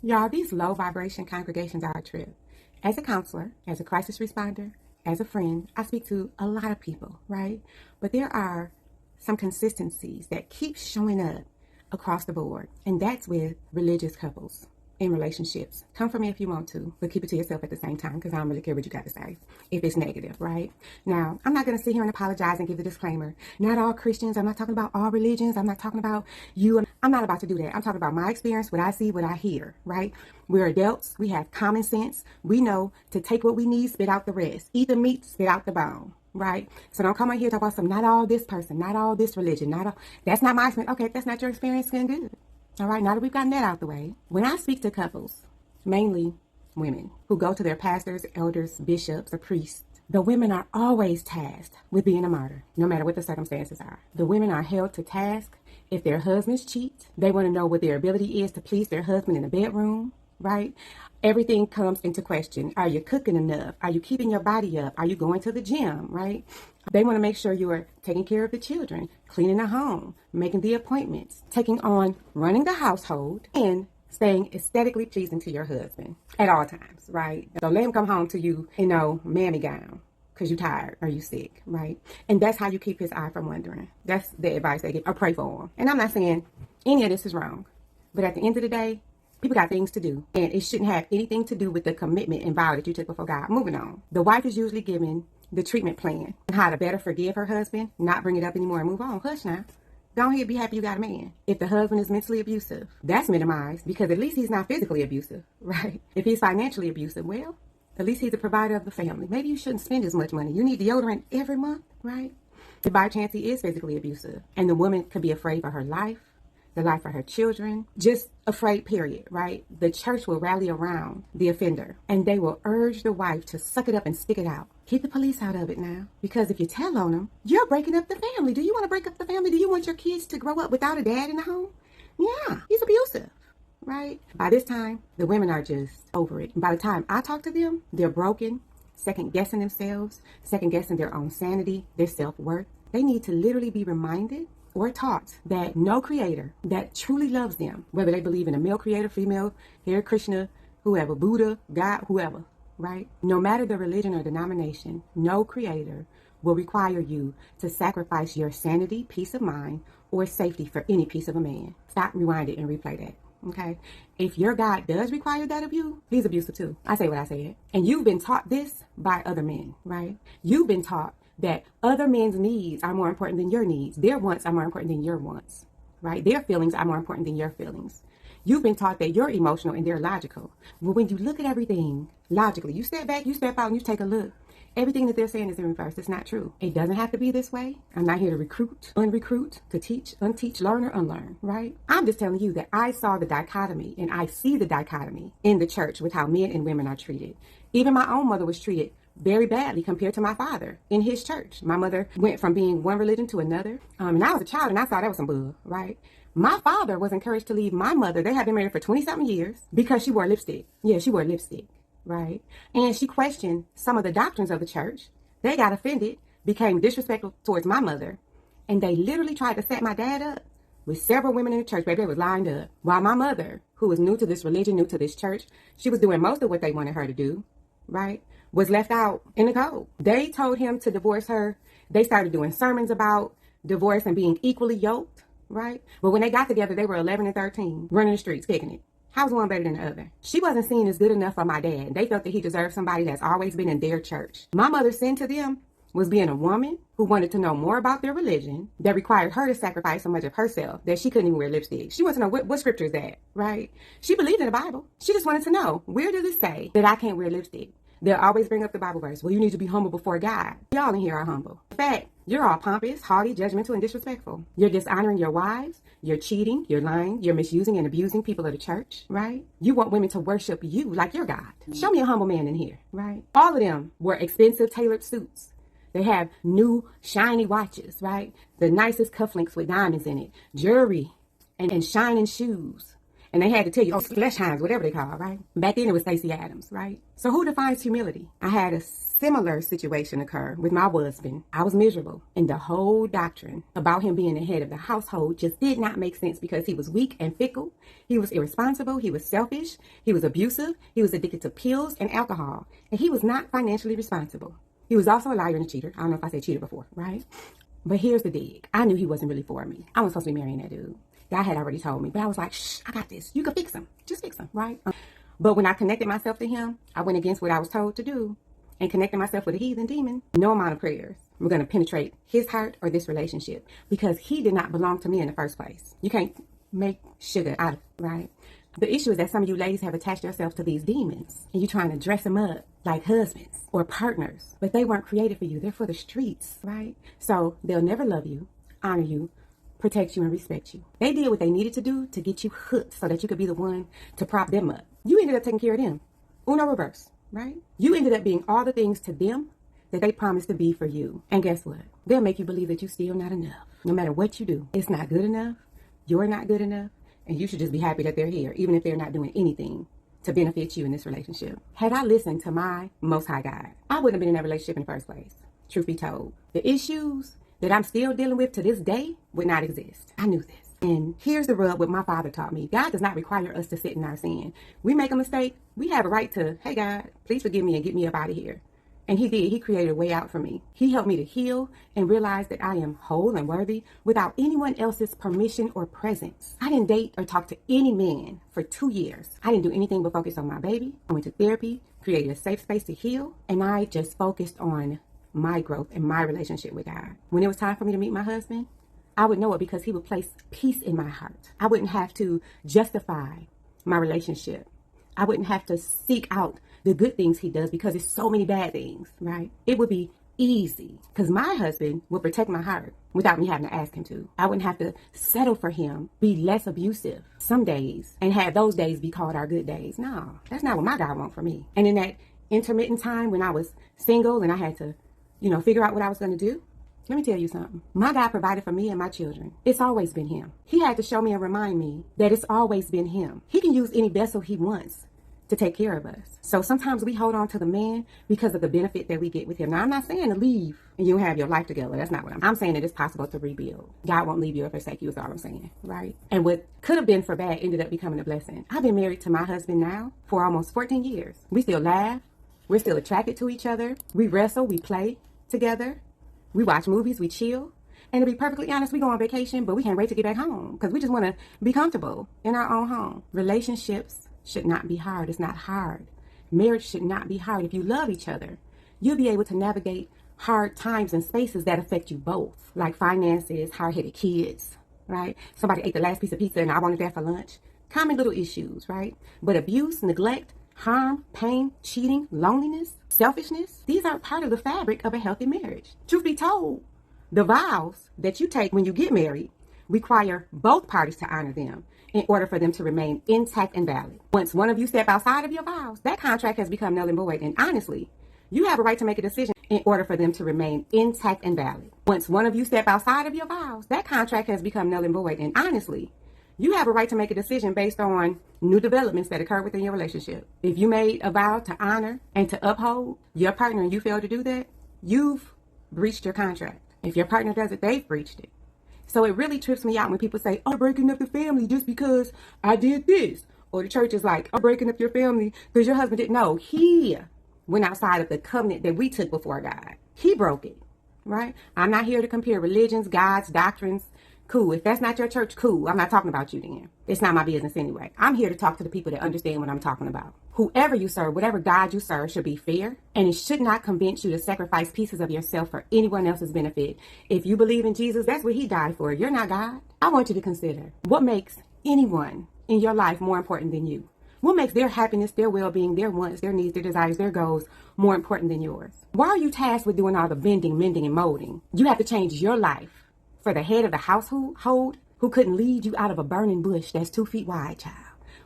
Y'all, these low vibration congregations are a trip. As a counselor, as a crisis responder, as a friend, I speak to a lot of people, right? But there are some consistencies that keep showing up across the board, and that's with religious couples in relationships. Come for me if you want to, but keep it to yourself at the same time, because I don't really care what you got to say if it's negative, right? Now, I'm not going to sit here and apologize and give the disclaimer. Not all Christians. I'm not talking about all religions. I'm not talking about you. I'm not about to do that. I'm talking about my experience, what I see, what I hear, right? We're adults. We have common sense. We know to take what we need, spit out the rest. Eat the meat, spit out the bone. Right? So don't come on here and talk about not all this person, not all this religion, not all, that's not my experience. Okay, that's not your experience, then good. All right, now that we've gotten that out the way, when I speak to couples, mainly women, who go to their pastors, elders, bishops, or priests, the women are always tasked with being a martyr, no matter what the circumstances are. The women are held to task if their husbands cheat. They want to know what their ability is to please their husband in the bedroom, right? Everything comes into question. Are you cooking enough? Are you keeping your body up? Are you going to the gym, right? They want to make sure you are taking care of the children, cleaning the home, making the appointments, taking on running the household, and staying aesthetically pleasing to your husband at all times, right? Don't let him come home to you in no mammy gown because you're tired or you sick, right? And that's how you keep his eye from wandering. That's the advice they give, or pray for him. And I'm not saying any of this is wrong, but at the end of the day, people got things to do, and it shouldn't have anything to do with the commitment and vow that you took before God. Moving on. The wife is usually given the treatment plan on how to better forgive her husband, not bring it up anymore, and move on. Hush now. Go ahead, be happy you got a man. If the husband is mentally abusive, that's minimized because at least he's not physically abusive, right? If he's financially abusive, well, at least he's a provider of the family. Maybe you shouldn't spend as much money. You need deodorant every month, right? If by chance he is physically abusive, and the woman could be afraid for her life, the life of her children, just afraid, period, right? The church will rally around the offender and they will urge the wife to suck it up and stick it out. Keep the police out of it now. Because if you tell on them, you're breaking up the family. Do you want to break up the family? Do you want your kids to grow up without a dad in the home? Yeah, he's abusive, right? By this time, the women are just over it. And by the time I talk to them, they're broken, second guessing themselves, second guessing their own sanity, their self-worth. They need to literally be reminded or taught that no creator that truly loves them, whether they believe in a male creator, female, Hare Krishna, whoever, Buddha, God, whoever, right? No matter the religion or denomination, no creator will require you to sacrifice your sanity, peace of mind, or safety for any piece of a man. Stop, rewind it, and replay that, okay? If your God does require that of you, he's abusive too. I say what I said. And you've been taught this by other men, right? You've been taught that other men's needs are more important than your needs. Their wants are more important than your wants, right? Their feelings are more important than your feelings. You've been taught that you're emotional and they're logical. But when you look at everything logically, you step back, you step out, and you take a look. Everything that they're saying is in reverse. It's not true. It doesn't have to be this way. I'm not here to recruit, unrecruit, to teach, unteach, learn, or unlearn, right? I'm just telling you that I saw the dichotomy, and I see the dichotomy in the church with how men and women are treated. Even my own mother was treated very badly compared to my father in his church. My mother went from being one religion to another. And I was a child and I thought that was some bull, right? My father was encouraged to leave my mother. They had been married for 20-something years because she wore lipstick. Yeah, she wore lipstick, right? And she questioned some of the doctrines of the church. They got offended, became disrespectful towards my mother, and they literally tried to set my dad up with several women in the church. Baby, they was lined up. While my mother, who was new to this religion, new to this church, she was doing most of what they wanted her to do, right? Was left out in the cold. They told him to divorce her. They started doing sermons about divorce and being equally yoked, right? But when they got together, they were 11 and 13, running the streets, kicking it. How was one better than the other? She wasn't seen as good enough for my dad. They felt that he deserved somebody that's always been in their church. My mother's sin to them was being a woman who wanted to know more about their religion that required her to sacrifice so much of herself that she couldn't even wear lipstick. She wanted to know what scripture is that, right? She believed in the Bible. She just wanted to know, where does it say that I can't wear lipstick? They'll always bring up the Bible verse. Well, you need to be humble before God. Y'all in here are humble. In fact, you're all pompous, haughty, judgmental, and disrespectful. You're dishonoring your wives. You're cheating. You're lying. You're misusing and abusing people of the church, right? You want women to worship you like you're God. Show me a humble man in here, right? All of them wore expensive tailored suits. They have new shiny watches, right? The nicest cufflinks with diamonds in it, jewelry, and shining shoes. And they had to tell you, flesh hinds, whatever they call, right? Back then it was Stacey Adams, right? So who defines humility? I had a similar situation occur with my husband. I was miserable, and the whole doctrine about him being the head of the household just did not make sense because he was weak and fickle. He was irresponsible. He was selfish. He was abusive. He was addicted to pills and alcohol, and he was not financially responsible. He was also a liar and a cheater. I don't know if I said cheater before, right? But here's the dig. I knew he wasn't really for me. I was supposed to be marrying that dude. God had already told me, but I was like, shh, I got this. You can fix him. Just fix him, right? But when I connected myself to him, I went against what I was told to do and connected myself with a heathen demon. No amount of prayers were going to penetrate his heart or this relationship because he did not belong to me in the first place. You can't make sugar out of it, right? The issue is that some of you ladies have attached yourselves to these demons and you're trying to dress them up like husbands or partners, but they weren't created for you. They're for the streets, right? So they'll never love you, honor you, protect you, and respect you. They did what they needed to do to get you hooked so that you could be the one to prop them up. You ended up taking care of them. Uno reverse, right? You ended up being all the things to them that they promised to be for you. And guess what? They'll make you believe that you're still not enough. No matter what you do, it's not good enough. You're not good enough. And you should just be happy that they're here, even if they're not doing anything to benefit you in this relationship. Had I listened to my Most High God, I wouldn't have been in that relationship in the first place. Truth be told, the issues that I'm still dealing with to this day would not exist. I knew this. And here's the rub what my father taught me. God does not require us to sit in our sin. We make a mistake. We have a right to, hey God, please forgive me and get me up out of here. And he did. He created a way out for me. He helped me to heal and realize that I am whole and worthy without anyone else's permission or presence. I didn't date or talk to any man for 2 years. I didn't do anything but focus on my baby. I went to therapy, created a safe space to heal, and I just focused on my growth and my relationship with God. When it was time for me to meet my husband, I would know it because he would place peace in my heart. I wouldn't have to justify my relationship. I wouldn't have to seek out the good things he does because it's so many bad things, right? It would be easy because my husband would protect my heart without me having to ask him to. I wouldn't have to settle for him, be less abusive some days and have those days be called our good days. No, that's not what my God wants for me. And in that intermittent time when I was single and I had to, figure out what I was going to do, let me tell you something. My God provided for me and my children. It's always been him. He had to show me and remind me that it's always been him. He can use any vessel he wants to take care of us. So sometimes we hold on to the man because of the benefit that we get with him. Now, I'm not saying to leave and you have your life together. That's not what I'm saying that it's possible to rebuild. God won't leave you or forsake you is all I'm saying, right? And what could have been for bad ended up becoming a blessing. I've been married to my husband now for almost 14 years. We still laugh. We're still attracted to each other. We wrestle. We play together. We watch movies, we chill. And to be perfectly honest, we go on vacation, but we can't wait to get back home because we just want to be comfortable in our own home. Relationships should not be hard. It's not hard. Marriage should not be hard. If you love each other, you'll be able to navigate hard times and spaces that affect you both, like finances, hard-headed kids, right? Somebody ate the last piece of pizza and I wanted that for lunch. Common little issues, right? But abuse, neglect, harm, pain, cheating, loneliness, selfishness, these are part of the fabric of a healthy marriage. Truth be told, the vows that you take when you get married require both parties to honor them in order for them to remain intact and valid. Once one of you step outside of your vows, that contract has become null and void. And honestly, you have a right to make a decision in order for them to remain intact and valid. Once one of you step outside of your vows, that contract has become null and void. And honestly, you have a right to make a decision based on new developments that occur within your relationship. If you made a vow to honor and to uphold your partner and you fail to do that, you've breached your contract. If your partner does it, they've breached it. So it really trips me out when people say, I'm breaking up the family just because I did this. Or the church is like, I'm breaking up your family because your husband didn't know. He went outside of the covenant that we took before God. He broke it, right? I'm not here to compare religions, gods, doctrines. Cool. If that's not your church, cool. I'm not talking about you then. It's not my business anyway. I'm here to talk to the people that understand what I'm talking about. Whoever you serve, whatever God you serve should be fair, and it should not convince you to sacrifice pieces of yourself for anyone else's benefit. If you believe in Jesus, that's what he died for. You're not God. I want you to consider what makes anyone in your life more important than you. What makes their happiness, their well-being, their wants, their needs, their desires, their goals more important than yours? Why are you tasked with doing all the bending, mending, and molding? You have to change your life for the head of the household who couldn't lead you out of a burning bush that's 2 feet wide, child.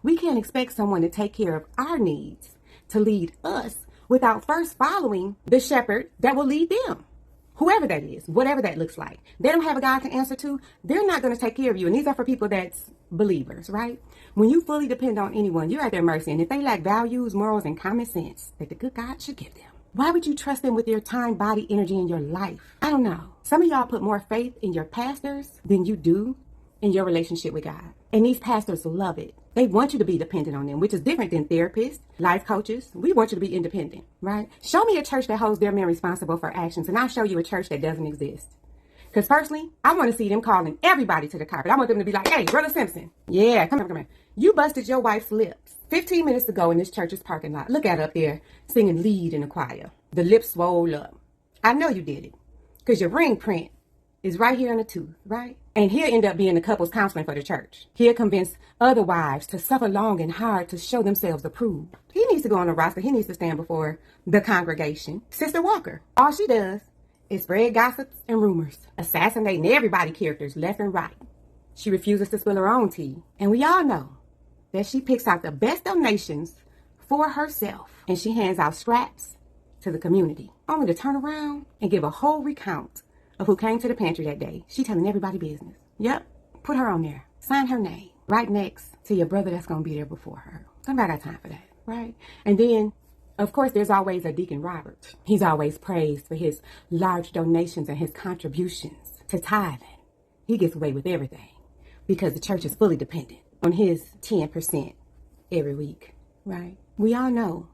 We can't expect someone to take care of our needs, to lead us, without first following the shepherd that will lead them. Whoever that is, whatever that looks like. They don't have a God to answer to. They're not going to take care of you. And these are for people that's believers, right? When you fully depend on anyone, you're at their mercy. And if they lack values, morals, and common sense that the good God should give them, Why would you trust them with your time, body, energy, and your life? I don't know. Some of y'all put more faith in your pastors than you do in your relationship with God. And these pastors love it. They want you to be dependent on them, which is different than therapists, life coaches. We want you to be independent, right? Show me a church that holds their men responsible for actions, and I'll show you a church that doesn't exist. Because personally, I want to see them calling everybody to the carpet. I want them to be like, hey, Brother Simpson. Yeah, come on. You busted your wife's lips 15 minutes ago in this church's parking lot. Look at her up there singing lead in the choir. The lips swole up. I know you did it. Because your ring print is right here in the tooth, right? And he'll end up being the couple's counseling for the church. He'll convince other wives to suffer long and hard to show themselves approved. He needs to go on the roster. He needs to stand before the congregation. Sister Walker, all she does is spread gossips and rumors, assassinating everybody's characters left and right. She refuses to spill her own tea. And we all know that she picks out the best donations for herself. And she hands out scraps to the community, only to turn around and give a whole recount of who came to the pantry that day. She telling everybody business. Yep, put her on there. Sign her name right next to your brother that's going to be there before her. Somebody got time for that, right? And then, of course, there's always a Deacon Robert. He's always praised for his large donations and his contributions to tithing. He gets away with everything because the church is fully dependent on his 10% every week, right? We all know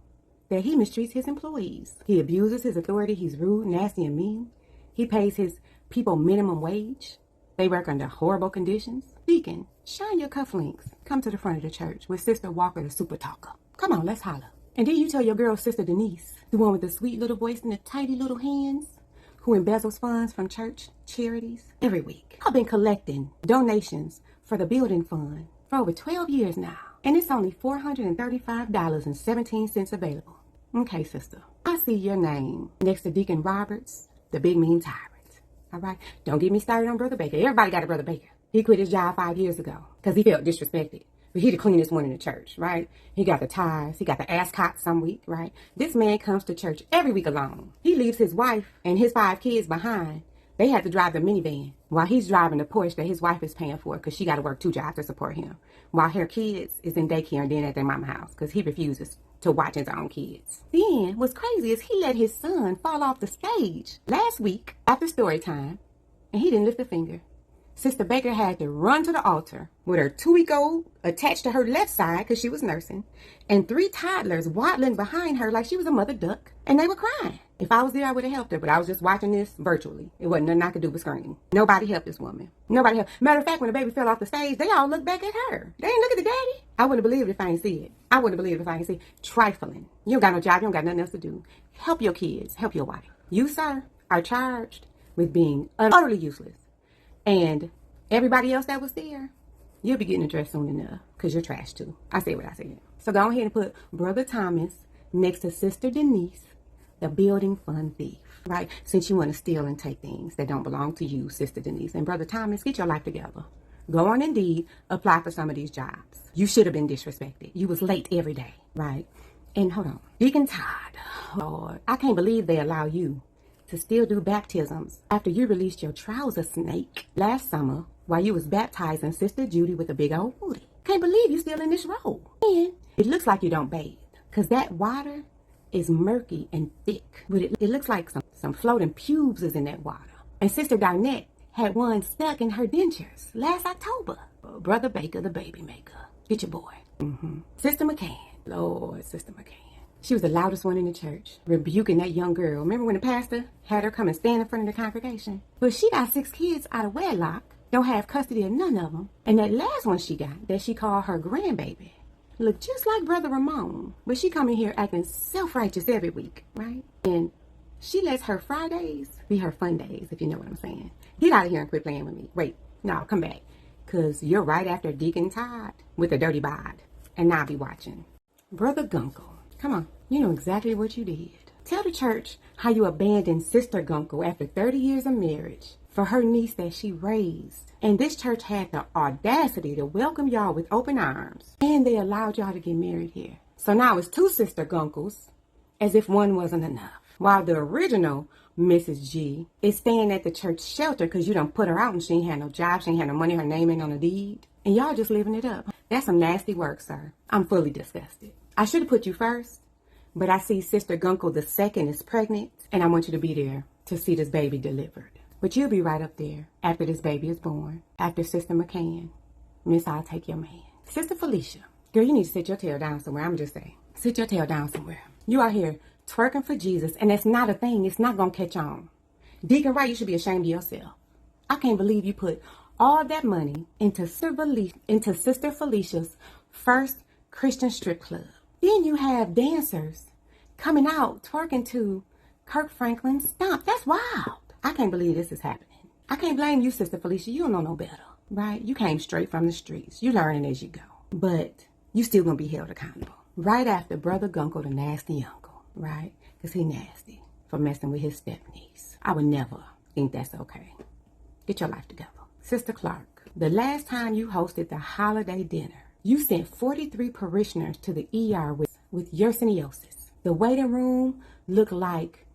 that he mistreats his employees. He abuses his authority. He's rude, nasty, and mean. He pays his people minimum wage. They work under horrible conditions. Deacon, shine your cufflinks. Come to the front of the church with Sister Walker, the super talker. Come on, let's holler. And then you tell your girl, Sister Denise, the one with the sweet little voice and the tiny little hands, who embezzles funds from church charities every week. I've been collecting donations for the building fund for over 12 years now. And it's only $435.17 available. Okay, sister. I see your name next to Deacon Roberts, the big mean tyrant. All right? Don't get me started on Brother Baker. Everybody got a Brother Baker. He quit his job 5 years ago because he felt disrespected. But he the cleanest one in the church, right? He got the ties. He got the ascot some week, right? This man comes to church every week alone. He leaves his wife and his 5 kids behind. They had to drive the minivan while he's driving the Porsche that his wife is paying for because she got to work 2 jobs to support him. While her kids is in daycare and then at their mama's house because he refuses to watch his own kids. Then what's crazy is he let his son fall off the stage last week after story time and he didn't lift a finger. Sister Baker had to run to the altar with her 2-week-old attached to her left side because she was nursing and 3 toddlers waddling behind her like she was a mother duck and they were crying. If I was there, I would have helped her, but I was just watching this virtually. It wasn't nothing I could do but scream. Nobody helped this woman. Nobody helped. Matter of fact, when the baby fell off the stage, they all looked back at her. They didn't look at the daddy. I wouldn't believe it if I ain't see it. I wouldn't believe it if I ain't see it. Trifling. You don't got no job. You don't got nothing else to do. Help your kids. Help your wife. You, sir, are charged with being utterly useless. And everybody else that was there, you'll be getting addressed soon enough because you're trash too. I said what I said. So go ahead and put Brother Thomas next to Sister Denise, the building fund thief, right? Since you want to steal and take things that don't belong to you, Sister Denise. And Brother Thomas, get your life together. Go on Indeed, apply for some of these jobs. You should have been disrespected. You was late every day, right? And hold on. Deacon Todd, Lord, I can't believe they allow you to still do baptisms after you released your trouser snake last summer while you was baptizing Sister Judy with a big old booty. Can't believe you still in this role. And it looks like you don't bathe because that water is murky and thick, but it looks like some floating pubes is in that water. And Sister Darnett had one stuck in her dentures last October. Brother Baker, the baby maker. Get your boy. Sister McCann. Lord, Sister McCann. She was the loudest one in the church, rebuking that young girl. Remember when the pastor had her come and stand in front of the congregation? But she got 6 kids out of wedlock, don't have custody of none of them. And that last one she got, that she called her grandbaby, look just like Brother Ramon, but she come in here acting self-righteous every week, right? And she lets her Fridays be her fun days, if you know what I'm saying. Get out of here and quit playing with me. Wait, no, come back. Because you're right after Deacon Todd with a dirty bod. And I'll be watching. Brother Gunkel, come on. You know exactly what you did. Tell the church how you abandoned Sister Gunkel after 30 years of marriage for her niece that she raised. And this church had the audacity to welcome y'all with open arms. And they allowed y'all to get married here. So now it's 2 Sister Gunkels, as if one wasn't enough. While the original Mrs. G is staying at the church shelter because you done put her out and she ain't had no job, she ain't had no money, her name ain't on the deed. And y'all just living it up. That's some nasty work, sir. I'm fully disgusted. I should have put you first, But I see Sister Gunkel II is pregnant, and I want you to be there to see this baby delivered. But you'll be right up there after this baby is born, after Sister McCann. Miss, I'll take your man. Sister Felicia, girl, you need to sit your tail down somewhere. I'm just saying. Sit your tail down somewhere. You out here twerking for Jesus, and that's not a thing. It's not going to catch on. Deacon Wright, you should be ashamed of yourself. I can't believe you put all that money into Sister Felicia's first Christian strip club. Then you have dancers coming out twerking to Kirk Franklin's Stomp. That's wild. I can't believe this is happening. I can't blame you, Sister Felicia. You don't know no better, right? You came straight from the streets. You learning as you go. But you still going to be held accountable. Right after Brother Gunkel, the nasty uncle, right? Because he nasty for messing with his step-niece. I would never think that's okay. Get your life together. Sister Clark, the last time you hosted the holiday dinner, you sent 43 parishioners to the ER with yersiniosis. The waiting room looked like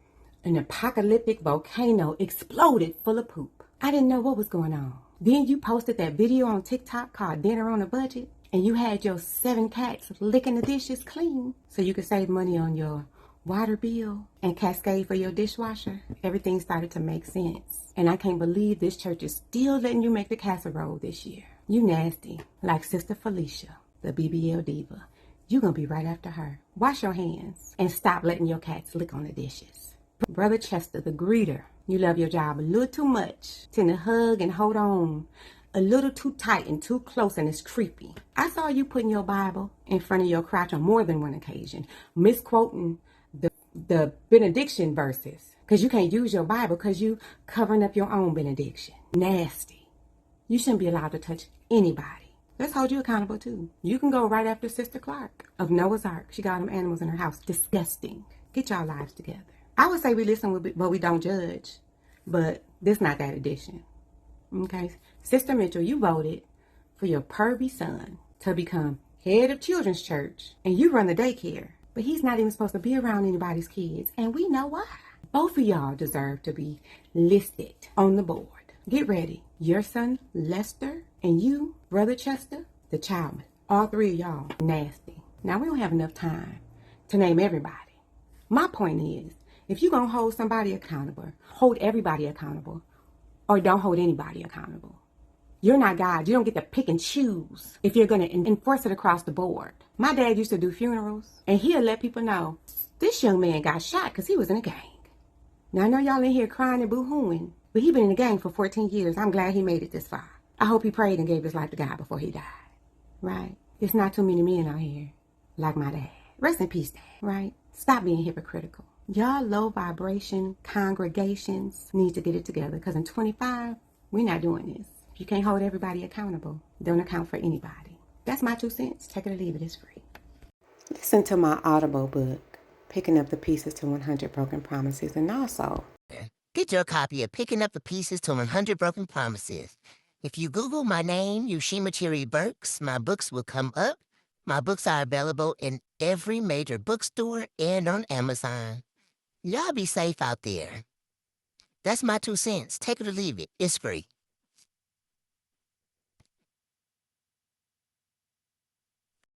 an apocalyptic volcano exploded full of poop. I didn't know what was going on. Then you posted that video on TikTok called Dinner on a Budget, and you had your 7 cats licking the dishes clean so you could save money on your water bill and Cascade for your dishwasher. Everything started to make sense. And I can't believe this church is still letting you make the casserole this year. You nasty, like Sister Felicia, the BBL diva. You gonna be right after her. Wash your hands and stop letting your cats lick on the dishes. Brother Chester, the greeter, you love your job a little too much. Tend to hug and hold on a little too tight and too close, and it's creepy. I saw you putting your Bible in front of your crotch on more than one occasion, misquoting the benediction verses, because you can't use your Bible because you covering up your own benediction. Nasty. You shouldn't be allowed to touch anybody. Let's hold you accountable too. You can go right after Sister Clark of Noah's Ark. She got them animals in her house. Disgusting. Get y'all lives together. I would say we listen, but we don't judge. But this not that edition. Okay? Sister Mitchell, you voted for your pervy son to become head of children's church, and you run the daycare. But he's not even supposed to be around anybody's kids, and we know why. Both of y'all deserve to be listed on the board. Get ready. Your son, Lester, and you, Brother Chester, the childman. All 3 of y'all nasty. Now, we don't have enough time to name everybody. My point is, if you're going to hold somebody accountable, hold everybody accountable, or don't hold anybody accountable. You're not God. You don't get to pick and choose if you're going to enforce it across the board. My dad used to do funerals, and he'll let people know, this young man got shot because he was in a gang. Now, I know y'all in here crying and boo-hooing, but he been in the gang for 14 years. I'm glad he made it this far. I hope he prayed and gave his life to God before he died. Right? There's not too many men out here like my dad. Rest in peace, Dad. Right? Stop being hypocritical. Y'all low vibration congregations need to get it together, because in 25, we're not doing this. If you can't hold everybody accountable, don't account for anybody. That's my 2 cents. Take it or leave it. It's free. Listen to my Audible book, Picking Up the Pieces to 100 Broken Promises, and also get your copy of Picking Up the Pieces to 100 Broken Promises. If you Google my name, Yushima Burks, my books will come up. My books are available in every major bookstore and on Amazon. Y'all be safe out there. That's my 2 cents. Take it or leave it. It's free.